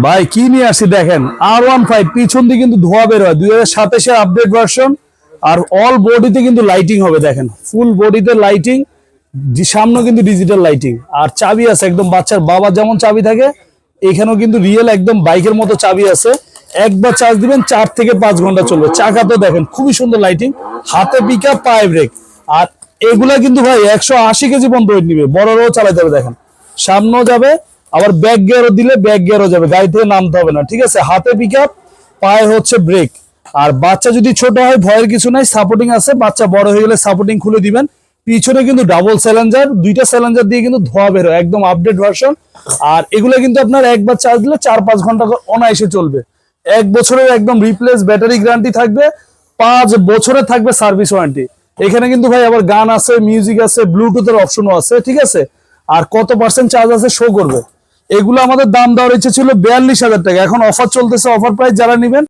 ভাই কি নিয়ে আসি দেখেন, R15 পিছন দিয়ে কিন্তু ধোয়া বের হয় 2027 আপডেট ভার্সন। আর অল বডিতে কিন্তু লাইটিং হবে, দেখেন ফুল বডিতে লাইটিং, সামনে কিন্তু ডিজিটাল লাইটিং। আর চাবি আছে একদম বাচ্চার বাবার যেমন চাবি থাকে, এখানেও কিন্তু রিয়েল একদম বাইকের মতো চাবি আছে। একবার চার্জ দিবেন 4 থেকে 5 ঘন্টা চলবে। চাকা তো দেখেন খুবই সুন্দর লাইটিং, হাতে পিকআপ পায়ে ব্রেক। আর এগুলা কিন্তু ভাই 180 কেজি পর্যন্ত ওয়েট নিবে, বড়রাও চালাতে হবে। দেখেন সামনেও যাবে, আবার ব্যাক গিয়ারও দিলে ব্যাক গিয়ারও যাবে, গাড়ি থেকে নামতে হবে না। ঠিক আছে, হাতে পিকআপ পায়ে হচ্ছে ব্রেক। আর বাচ্চা যদি ছোট হয় ভয়ের কিছু নাই, সাপোর্টিং আছে। বাচ্চা বড় হয়ে গেলে সাপোর্টিং খুলে দিবেন। পিছনে কিন্তু ডাবল স্যালেঞ্জার, দুইটা স্যালেঞ্জার দিয়ে কিন্তু ধোয়া বের হয়, একদম আপডেট ভার্সন। আর এগুলো কিন্তু আপনার একবার চার্জ দিলে 4-5 ঘন্টা অনায়াসে চলবে। 1 বছরের একদম রিপ্লেস ব্যাটারি গ্যারান্টি থাকবে, 5 বছরের থাকবে সার্ভিস ওয়ারেন্টি। এখানে কিন্তু ভাই আবার গান আছে, মিউজিক আছে, ব্লুটুথের অপশনও আছে। ঠিক আছে, আর কত পার্সেন্ট চার্জ আছে শো করবে। এগুলো আমাদের দাম দেওয়ার ইচ্ছে ছিল 42,000 টাকা, এখন অফার চলতেছে, অফার প্রাইস যারা নেবেন